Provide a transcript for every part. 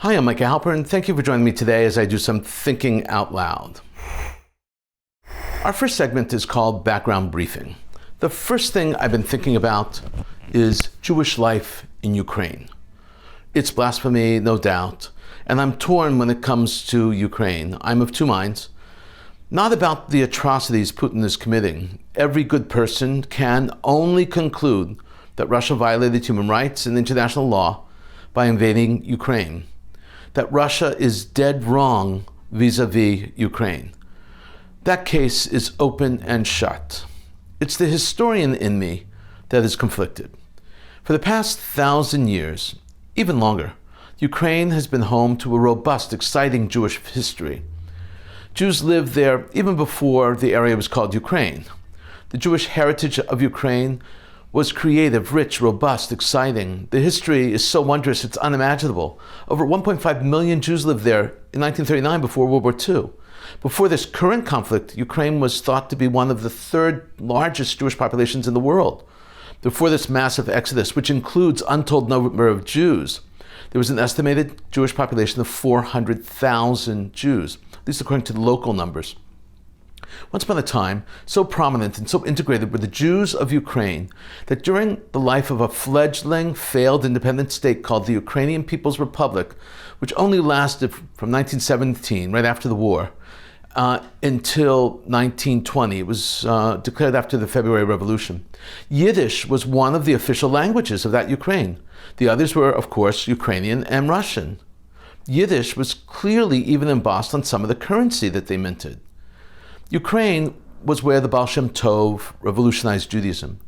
Hi, I'm Micah Halpern. Thank you for joining me today as I do some thinking out loud. Our first segment is called Background Briefing. The first thing I've been thinking about is Jewish life in Ukraine. It's blasphemy, no doubt, and I'm torn when it comes to Ukraine. I'm of two minds. Not about the atrocities Putin is committing. Every good person can only conclude that Russia violated human rights and international law by invading Ukraine. That Russia is dead wrong vis-a-vis Ukraine. That case is open and shut. It's the historian in me that is conflicted. For the past 1,000 years, even longer, Ukraine has been home to a robust, exciting Jewish history. Jews lived there even before the area was called Ukraine. The Jewish heritage of Ukraine was creative, rich, robust, exciting. The history is so wondrous, it's unimaginable. Over 1.5 million Jews lived there in 1939 before World War II. Before this current conflict, Ukraine was thought to be one of the third largest Jewish populations in the world. Before this massive exodus, which includes untold number of Jews, there was an estimated Jewish population of 400,000 Jews, at least according to the local numbers. Once upon a time, so prominent and so integrated were the Jews of Ukraine that during the life of a fledgling, failed independent state called the Ukrainian People's Republic, which only lasted from 1917, right after the war, until 1920. It was declared after the February Revolution. Yiddish was one of the official languages of that Ukraine. The others were, of course, Ukrainian and Russian. Yiddish was clearly even embossed on some of the currency that they minted. Ukraine was where the Baal Shem Tov revolutionized Judaism,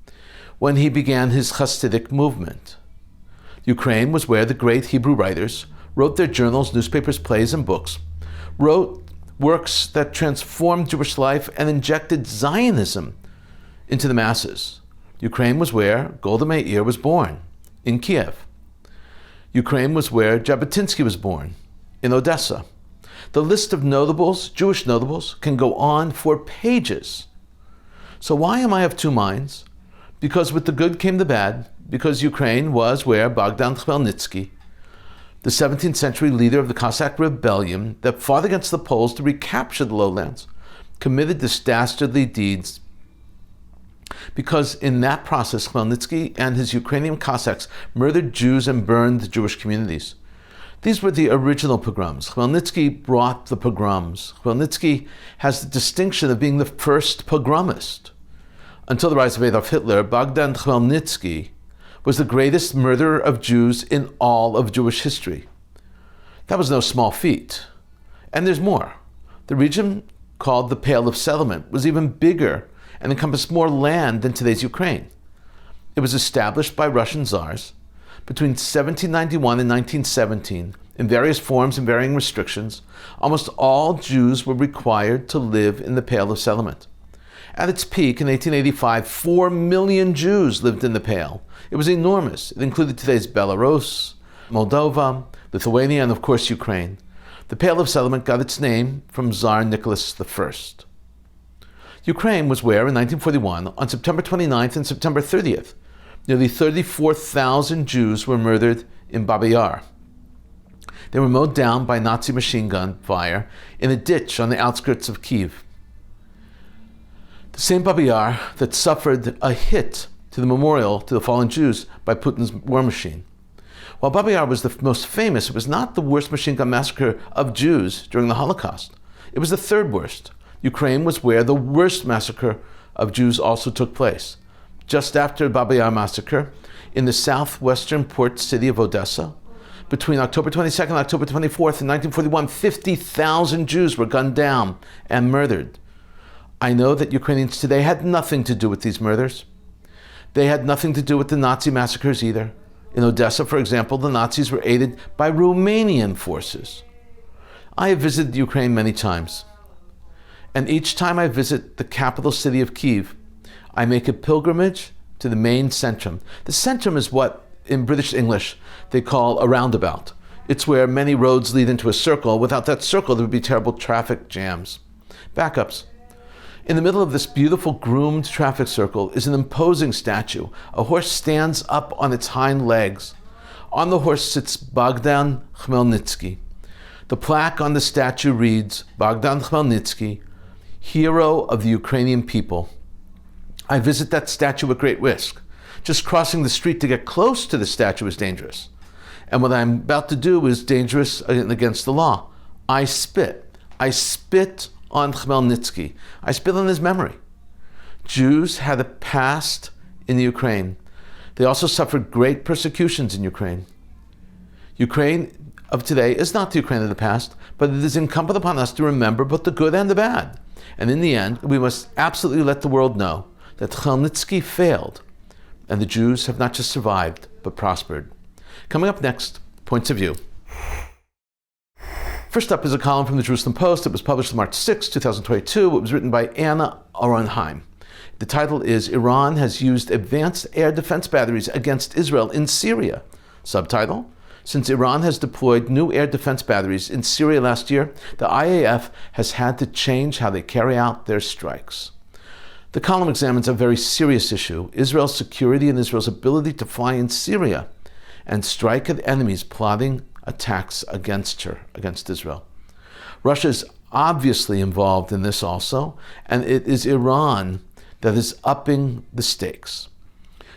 when he began his Hasidic movement. Ukraine was where the great Hebrew writers wrote their journals, newspapers, plays, and books, wrote works that transformed Jewish life and injected Zionism into the masses. Ukraine was where Golda Meir was born, in Kiev. Ukraine was where Jabotinsky was born, in Odessa. The list of notables, Jewish notables, can go on for pages. So why am I of two minds? Because with the good came the bad, because Ukraine was where Bogdan Chmielnicki, the 17th century leader of the Cossack rebellion that fought against the Poles to recapture the lowlands, committed this dastardly deeds. Because in that process, Chmielnicki and his Ukrainian Cossacks murdered Jews and burned Jewish communities. These were the original pogroms. Chmielnicki brought the pogroms. Chmielnicki has the distinction of being the first pogromist. Until the rise of Adolf Hitler, Bogdan Chmielnicki was the greatest murderer of Jews in all of Jewish history. That was no small feat. And there's more. The region called the Pale of Settlement was even bigger and encompassed more land than today's Ukraine. It was established by Russian czars between 1791 and 1917, in various forms and varying restrictions. Almost all Jews were required to live in the Pale of Settlement. At its peak in 1885, 4 million Jews lived in the Pale. It was enormous. It included today's Belarus, Moldova, Lithuania, and of course Ukraine. The Pale of Settlement got its name from Tsar Nicholas I. Ukraine was where, in 1941, on September 29th and September 30th, nearly 34,000 Jews were murdered in Babi Yar. They were mowed down by Nazi machine gun fire in a ditch on the outskirts of Kyiv. The same Babi Yar that suffered a hit to the memorial to the fallen Jews by Putin's war machine. While Babi Yar was the most famous, it was not the worst machine gun massacre of Jews during the Holocaust. It was the third worst. Ukraine was where the worst massacre of Jews also took place. Just after the Babi Yar massacre, in the southwestern port city of Odessa, between October 22nd and October 24th in 1941, 50,000 Jews were gunned down and murdered. I know that Ukrainians today had nothing to do with these murders. They had nothing to do with the Nazi massacres either. In Odessa, for example, the Nazis were aided by Romanian forces. I have visited Ukraine many times. And each time I visit the capital city of Kyiv, I make a pilgrimage to the main centrum. The centrum is what, in British English, they call a roundabout. It's where many roads lead into a circle. Without that circle, there would be terrible traffic jams. Backups. In the middle of this beautiful groomed traffic circle is an imposing statue. A horse stands up on its hind legs. On the horse sits Bogdan Chmielnicki. The plaque on the statue reads, Bogdan Chmielnicki, hero of the Ukrainian people. I visit that statue at great risk. Just crossing the street to get close to the statue is dangerous. And what I'm about to do is dangerous and against the law. I spit. I spit on Chmielnicki. I spit on his memory. Jews had a past in the Ukraine. They also suffered great persecutions in Ukraine. Ukraine of today is not the Ukraine of the past, but it is incumbent upon us to remember both the good and the bad. And in the end, we must absolutely let the world know that Chmielnicki failed, and the Jews have not just survived, but prospered. Coming up next, points of view. First up is a column from the Jerusalem Post. It was published on March 6, 2022. It was written by Anna Aronheim. The title is Iran has used advanced air defense batteries against Israel in Syria. Subtitle, since Iran has deployed new air defense batteries in Syria last year, the IAF has had to change how they carry out their strikes. The column examines a very serious issue, Israel's security and Israel's ability to fly in Syria and strike at enemies plotting attacks against Israel. Russia is obviously involved in this also, and it is Iran that is upping the stakes.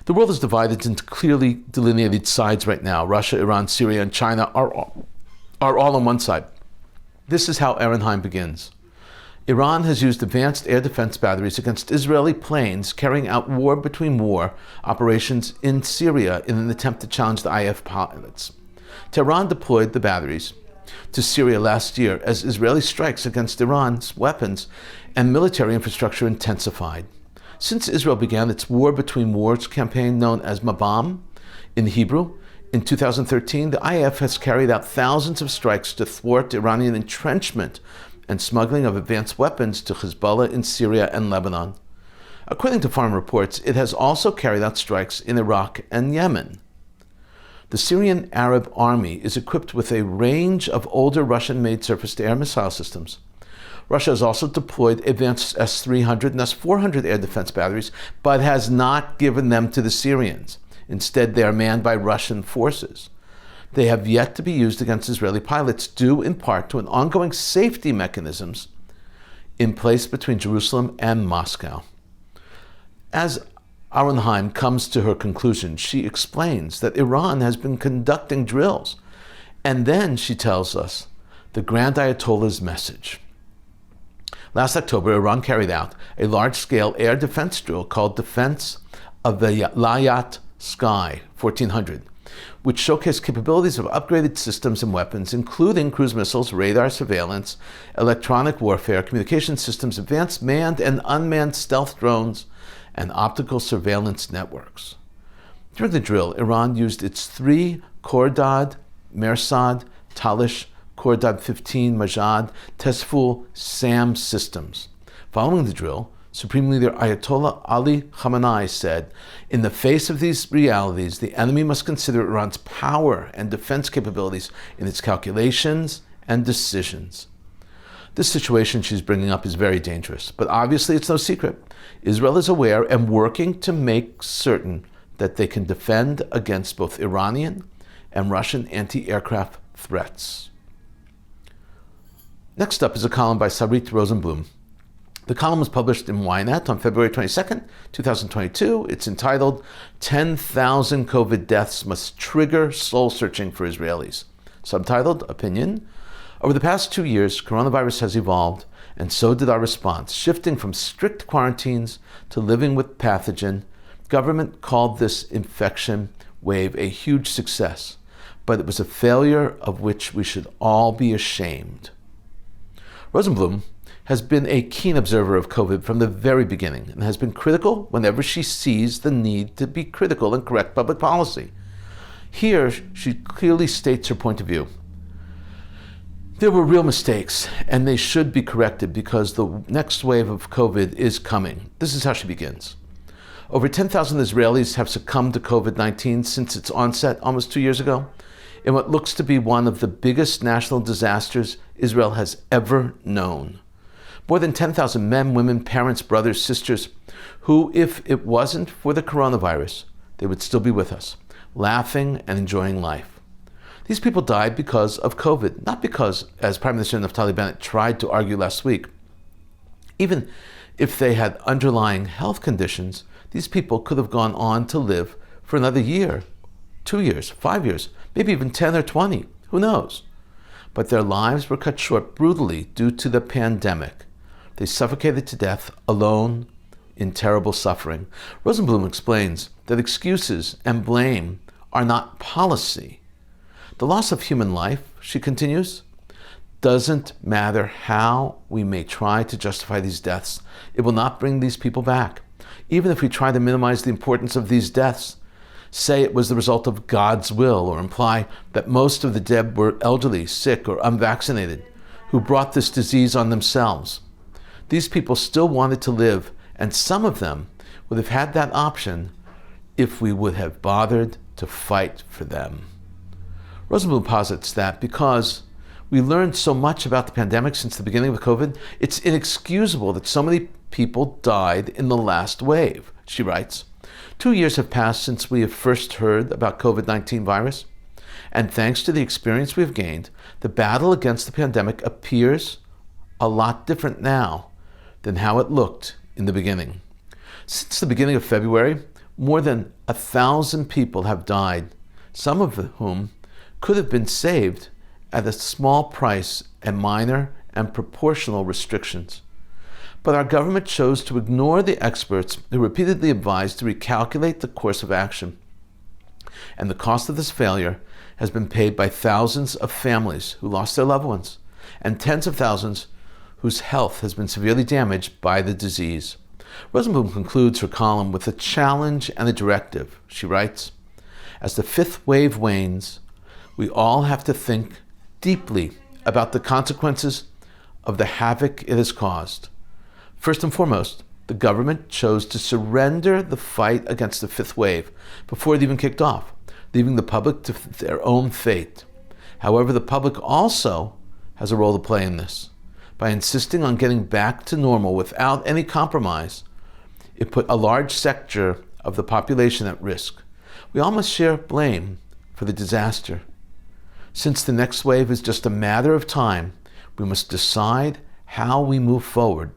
The world is divided into clearly delineated sides right now. Russia, Iran, Syria, and China are all on one side. This is how Aronheim begins. Iran has used advanced air defense batteries against Israeli planes carrying out war between war operations in Syria in an attempt to challenge the IAF pilots. Tehran deployed the batteries to Syria last year as Israeli strikes against Iran's weapons and military infrastructure intensified. Since Israel began its war between wars campaign known as Mabam in Hebrew, in 2013, the IAF has carried out thousands of strikes to thwart Iranian entrenchment and smuggling of advanced weapons to Hezbollah in Syria and Lebanon. According to foreign reports, it has also carried out strikes in Iraq and Yemen. The Syrian Arab Army is equipped with a range of older Russian-made surface-to-air missile systems. Russia has also deployed advanced S-300 and S-400 air defense batteries, but has not given them to the Syrians. Instead, they are manned by Russian forces. They have yet to be used against Israeli pilots, due in part to an ongoing safety mechanisms in place between Jerusalem and Moscow. As Aronheim comes to her conclusion, she explains that Iran has been conducting drills, and then she tells us the Grand Ayatollah's message. Last October, Iran carried out a large-scale air defense drill called Defense of the Layat Sky 1400, which showcased capabilities of upgraded systems and weapons, including cruise missiles, radar surveillance, electronic warfare, communication systems, advanced manned and unmanned stealth drones, and optical surveillance networks. During the drill, Iran used its 3 Khordad, Mersad, Talish, Khordad 15, Majad, Tesful, SAM systems. Following the drill, Supreme Leader Ayatollah Ali Khamenei said, in the face of these realities, the enemy must consider Iran's power and defense capabilities in its calculations and decisions. This situation she's bringing up is very dangerous, but obviously it's no secret. Israel is aware and working to make certain that they can defend against both Iranian and Russian anti-aircraft threats. Next up is a column by Sarit Rosenblum. The column was published in Ynet on February 22nd, 2022. It's entitled, 10,000 COVID deaths must trigger soul searching for Israelis. Subtitled, Opinion. Over the past 2 years, coronavirus has evolved, and so did our response, shifting from strict quarantines to living with pathogen. Government called this infection wave a huge success, but it was a failure of which we should all be ashamed. Rosenblum has been a keen observer of COVID from the very beginning and has been critical whenever she sees the need to be critical and correct public policy. Here, she clearly states her point of view. There were real mistakes, and they should be corrected because the next wave of COVID is coming. This is how she begins. Over 10,000 Israelis have succumbed to COVID-19 since its onset almost 2 years ago, in what looks to be one of the biggest national disasters Israel has ever known. More than 10,000 men, women, parents, brothers, sisters, who, if it wasn't for the coronavirus, they would still be with us, laughing and enjoying life. These people died because of COVID, not because, as Prime Minister Naftali Bennett tried to argue last week, even if they had underlying health conditions, these people could have gone on to live for another year, 2 years, 5 years, maybe even 10 or 20, who knows? But their lives were cut short brutally due to the pandemic. They suffocated to death alone in terrible suffering. Rosenblum explains that excuses and blame are not policy. The loss of human life, she continues, doesn't matter how we may try to justify these deaths. It will not bring these people back. Even if we try to minimize the importance of these deaths, say it was the result of God's will, or imply that most of the dead were elderly, sick, or unvaccinated, who brought this disease on themselves. These people still wanted to live, and some of them would have had that option if we would have bothered to fight for them. Rosenblum posits that because we learned so much about the pandemic since the beginning of COVID, it's inexcusable that so many people died in the last wave, she writes. 2 years have passed since we have first heard about COVID-19 virus, and thanks to the experience we have gained, the battle against the pandemic appears a lot different now than how it looked in the beginning. Since the beginning of February, more than 1,000 people have died, some of whom could have been saved at a small price and minor and proportional restrictions. But our government chose to ignore the experts who repeatedly advised to recalculate the course of action. And the cost of this failure has been paid by thousands of families who lost their loved ones, and tens of thousands whose health has been severely damaged by the disease. Rosenblum concludes her column with a challenge and a directive. She writes, as the fifth wave wanes, we all have to think deeply about the consequences of the havoc it has caused. First and foremost, the government chose to surrender the fight against the fifth wave before it even kicked off, leaving the public to their own fate. However, the public also has a role to play in this. By insisting on getting back to normal without any compromise, it put a large sector of the population at risk. We all must share blame for the disaster. Since the next wave is just a matter of time, we must decide how we move forward.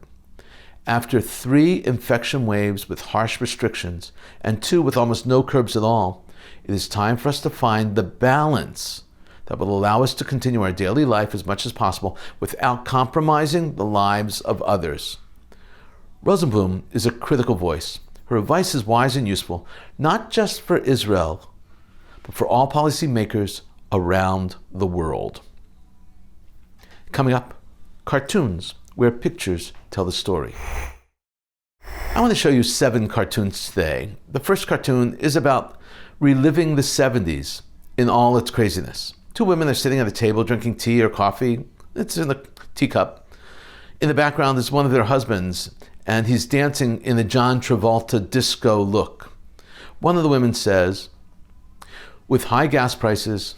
After 3 infection waves with harsh restrictions and 2 with almost no curbs at all, it is time for us to find the balance that will allow us to continue our daily life as much as possible without compromising the lives of others. Rosenblum is a critical voice. Her advice is wise and useful, not just for Israel, but for all policymakers around the world. Coming up, cartoons, where pictures tell the story. I want to show you 7 cartoons today. The first cartoon is about reliving the 70s in all its craziness. 2 women are sitting at a table drinking tea or coffee. It's in a teacup. In the background is one of their husbands, and he's dancing in a John Travolta disco look. One of the women says, with high gas prices,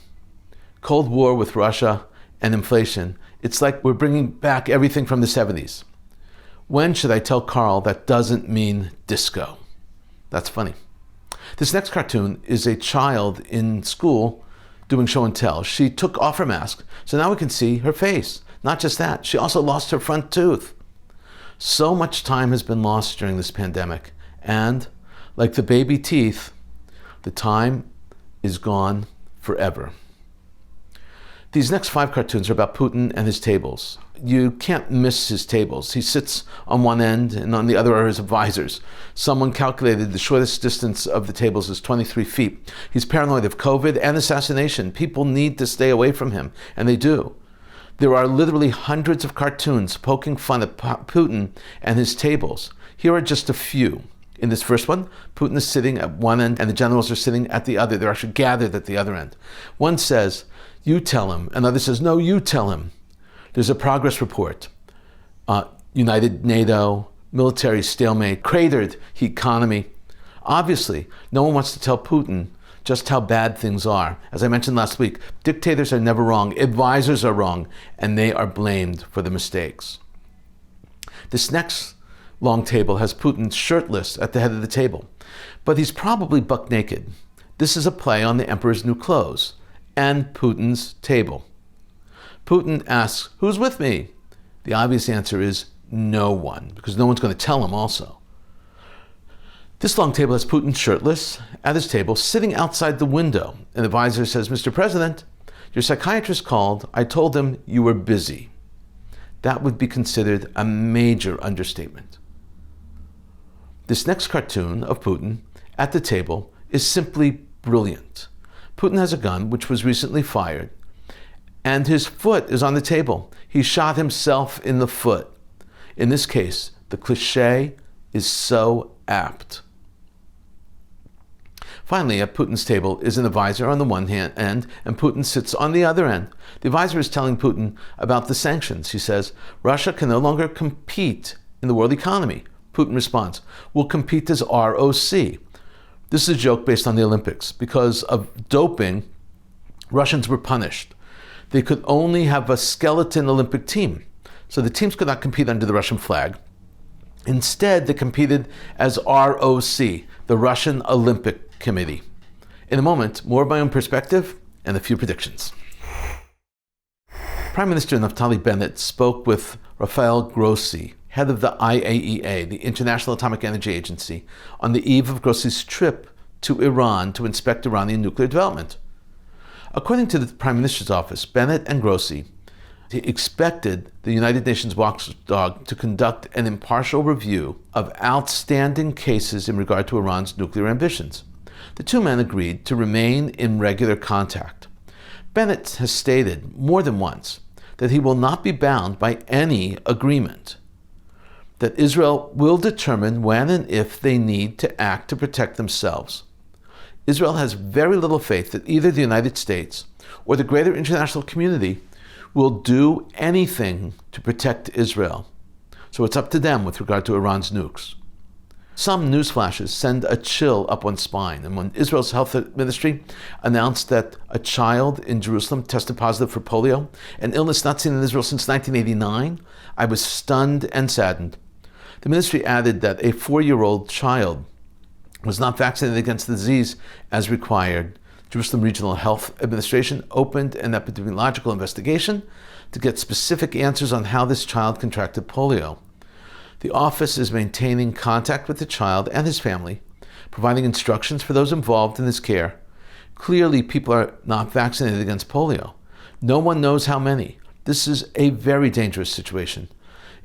Cold War with Russia, and inflation, it's like we're bringing back everything from the 70s. When should I tell Carl that doesn't mean disco? That's funny. This next cartoon is a child in school doing show and tell. She took off her mask, so now we can see her face. Not just that, she also lost her front tooth. So much time has been lost during this pandemic, and like the baby teeth, the time is gone forever. These next 5 cartoons are about Putin and his tables. You can't miss his tables. He sits on one end, and on the other are his advisors. Someone calculated the shortest distance of the tables is 23 feet. He's paranoid of COVID and assassination. People need to stay away from him, and they do. There are literally hundreds of cartoons poking fun at Putin and his tables. Here are just a few. In this first one, Putin is sitting at one end, and the generals are sitting at the other. They're actually gathered at the other end. One says, "You tell him." Another says, "No, you tell him." There's a progress report. United NATO, military stalemate, cratered economy. Obviously, no one wants to tell Putin just how bad things are. As I mentioned last week, dictators are never wrong, advisors are wrong, and they are blamed for the mistakes. This next long table has Putin shirtless at the head of the table, but he's probably buck naked. This is a play on the emperor's new clothes and Putin's table. Putin asks, "Who's with me?" The obvious answer is no one, because no one's going to tell him also. This long table has Putin shirtless at his table, sitting outside the window. An advisor says, "Mr. President, your psychiatrist called. I told him you were busy." That would be considered a major understatement. This next cartoon of Putin at the table is simply brilliant. Putin has a gun which was recently fired, and his foot is on the table. He shot himself in the foot. In this case, the cliché is so apt. Finally, at Putin's table is an advisor on the one end, and Putin sits on the other end. The advisor is telling Putin about the sanctions. He says, "Russia can no longer compete in the world economy." Putin responds, "We'll compete as ROC." This is a joke based on the Olympics. Because of doping, Russians were punished. They could only have a skeleton Olympic team. So the teams could not compete under the Russian flag. Instead, they competed as ROC, the Russian Olympic Committee. In a moment, more of my own perspective and a few predictions. Prime Minister Naftali Bennett spoke with Rafael Grossi, head of the IAEA, the International Atomic Energy Agency, on the eve of Grossi's trip to Iran to inspect Iranian nuclear development. According to the Prime Minister's office, Bennett and Grossi expected the United Nations watchdog to conduct an impartial review of outstanding cases in regard to Iran's nuclear ambitions. The two men agreed to remain in regular contact. Bennett has stated more than once that he will not be bound by any agreement, that Israel will determine when and if they need to act to protect themselves. Israel has very little faith that either the United States or the greater international community will do anything to protect Israel. So it's up to them with regard to Iran's nukes. Some news flashes send a chill up one's spine. And when Israel's health ministry announced that a child in Jerusalem tested positive for polio, an illness not seen in Israel since 1989, I was stunned and saddened. The ministry added that a 4-year-old child was not vaccinated against the disease as required. Jerusalem Regional Health Administration opened an epidemiological investigation to get specific answers on how this child contracted polio. The office is maintaining contact with the child and his family, providing instructions for those involved in his care. Clearly, people are not vaccinated against polio. No one knows how many. This is a very dangerous situation.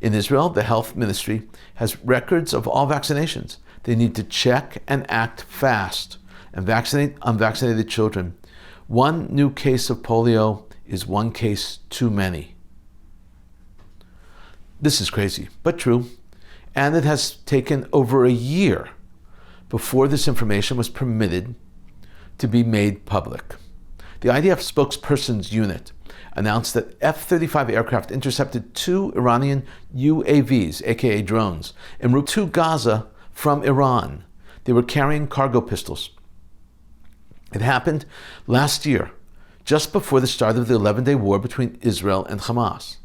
In Israel, the health ministry has records of all vaccinations. They need to check and act fast and vaccinate unvaccinated children. One new case of polio is one case too many. This is crazy, but true. And it has taken over a year before this information was permitted to be made public. The IDF spokesperson's unit announced that F-35 aircraft intercepted 2 Iranian UAVs, aka drones, en route to Gaza from Iran. They were carrying cargo pistols. It happened last year, just before the start of the 11-day war between Israel and Hamas.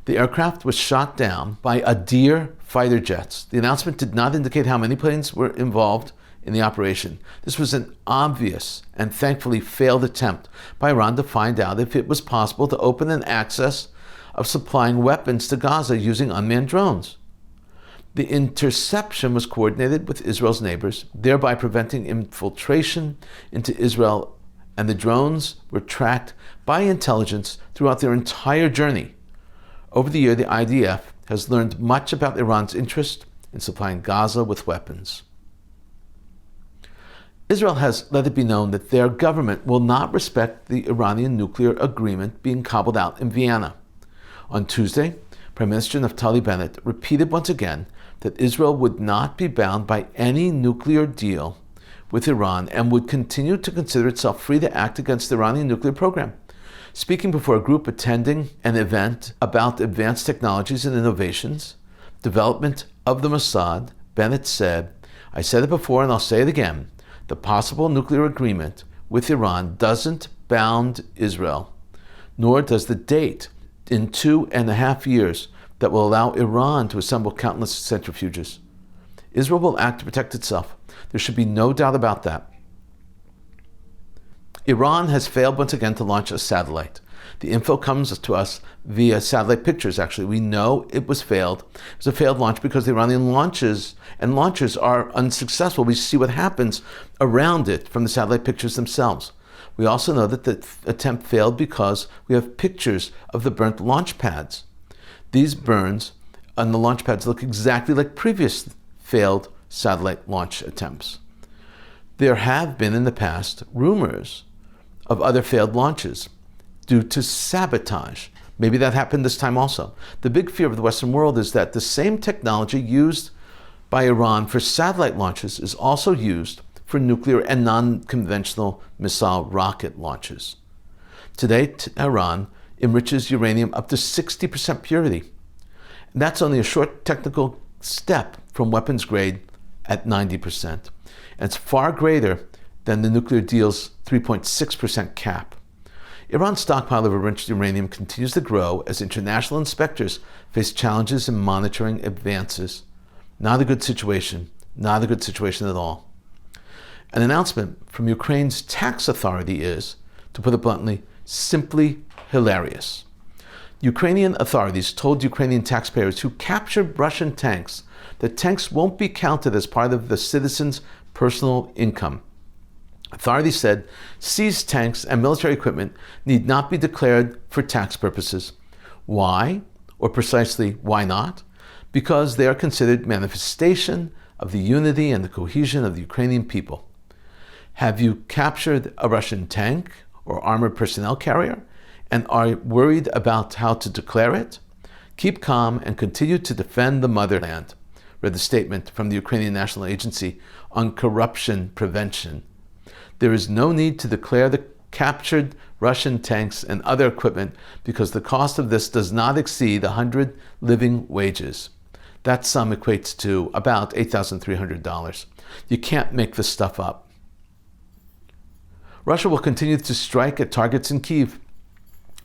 The aircraft was shot down by Adir fighter jets. The announcement did not indicate how many planes were involved in the operation. This was an obvious and thankfully failed attempt by Iran to find out if it was possible to open an access of supplying weapons to Gaza using unmanned drones. The interception was coordinated with Israel's neighbors, thereby preventing infiltration into Israel, and the drones were tracked by intelligence throughout their entire journey. Over the year, the IDF has learned much about Iran's interest in supplying Gaza with weapons. Israel has let it be known that their government will not respect the Iranian nuclear agreement being cobbled out in Vienna. On Tuesday, Prime Minister Naftali Bennett repeated once again that Israel would not be bound by any nuclear deal with Iran and would continue to consider itself free to act against the Iranian nuclear program. Speaking before a group attending an event about advanced technologies and innovations, development of the Mossad, Bennett said, "I said it before and I'll say it again. The possible nuclear agreement with Iran doesn't bound Israel, nor does the date in 2.5 years that will allow Iran to assemble countless centrifuges. Israel will act to protect itself. There should be no doubt about that." Iran has failed once again to launch a satellite. The info comes to us via satellite pictures, actually. We know it was failed. It was a failed launch because the Iranian launches are unsuccessful. We see what happens around it from the satellite pictures themselves. We also know that the attempt failed because we have pictures of the burnt launch pads. These burns on the launch pads look exactly like previous failed satellite launch attempts. There have been in the past rumors of other failed launches due to sabotage. Maybe that happened this time also. The big fear of the Western world is that the same technology used by Iran for satellite launches is also used for nuclear and non-conventional missile rocket launches. Today, Iran enriches uranium up to 60% purity. And that's only a short technical step from weapons grade at 90%. And it's far greater than the nuclear deal's 3.6% cap. Iran's stockpile of enriched uranium continues to grow as international inspectors face challenges in monitoring advances. Not a good situation. Not a good situation at all. An announcement from Ukraine's tax authority is, to put it bluntly, simply hilarious. Ukrainian authorities told Ukrainian taxpayers who captured Russian tanks that tanks won't be counted as part of the citizens' personal income. Authorities said seized tanks and military equipment need not be declared for tax purposes. Why? Or precisely why not? Because they are considered manifestation of the unity and the cohesion of the Ukrainian people. Have you captured a Russian tank or armored personnel carrier and are worried about how to declare it? Keep calm and continue to defend the motherland, read the statement from the Ukrainian National Agency on Corruption Prevention. There is no need to declare the captured Russian tanks and other equipment because the cost of this does not exceed 100 living wages. That sum equates to about $8,300. You can't make this stuff up. Russia will continue to strike at targets in Kyiv.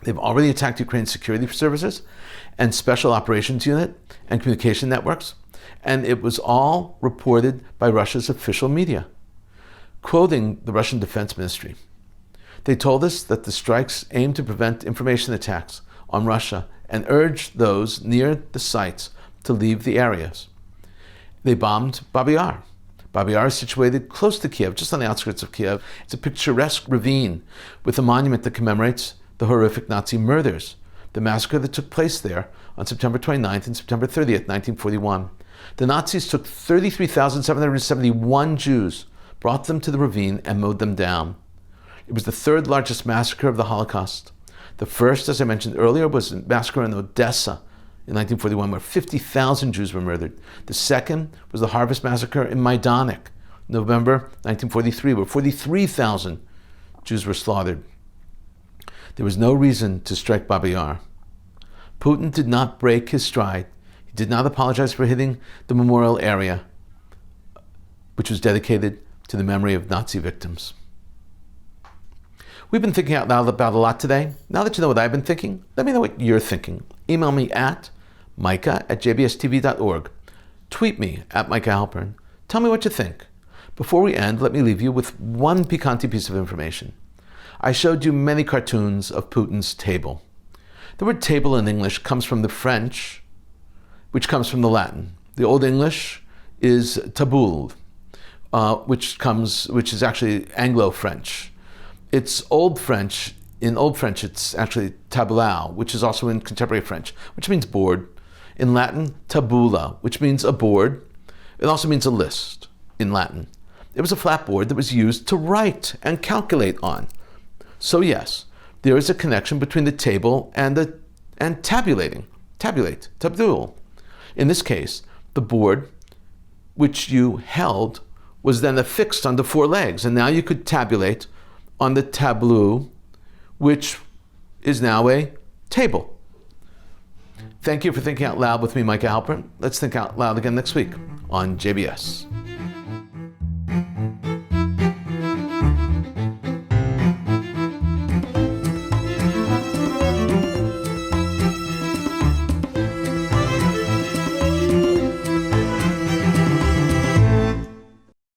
They've already attacked Ukraine's security services and special operations unit and communication networks, and it was all reported by Russia's official media. Quoting the Russian Defense Ministry, they told us that the strikes aim to prevent information attacks on Russia and urge those near the sites to leave the areas. They bombed Babi Yar. Babi Yar is situated close to Kiev, just on the outskirts of Kiev. It's a picturesque ravine with a monument that commemorates the horrific Nazi murders, the massacre that took place there on September 29th and September 30th, 1941. The Nazis took 33,771 Jews, brought them to the ravine, and mowed them down. It was the third largest massacre of the Holocaust. The first, as I mentioned earlier, was a massacre in Odessa in 1941, where 50,000 Jews were murdered. The second was the Harvest Massacre in Majdanek, November 1943, where 43,000 Jews were slaughtered. There was no reason to strike Babi Yar. Putin did not break his stride. He did not apologize for hitting the memorial area, which was dedicated to the memory of Nazi victims. We've been thinking out loud about a lot today. Now that you know what I've been thinking, let me know what you're thinking. Email me at micah@jbstv.org. Tweet me at Micah Halpern. Tell me what you think. Before we end, let me leave you with one piquante piece of information. I showed you many cartoons of Putin's table. The word table in English comes from the French, which comes from the Latin. The Old English is taboul, which is actually Anglo-French. It's Old French. In Old French, it's actually tableau, which is also in contemporary French, which means board. In Latin, tabula, which means a board. It also means a list in Latin. It was a flat board that was used to write and calculate on. So yes, there is a connection between the table and tabulating. Tabulate, tabdul. In this case, the board which you held was then affixed onto four legs, and now you could tabulate on the tableau, which is now a table. Thank you for thinking out loud with me, Micah Halpern. Let's think out loud again next week on JBS.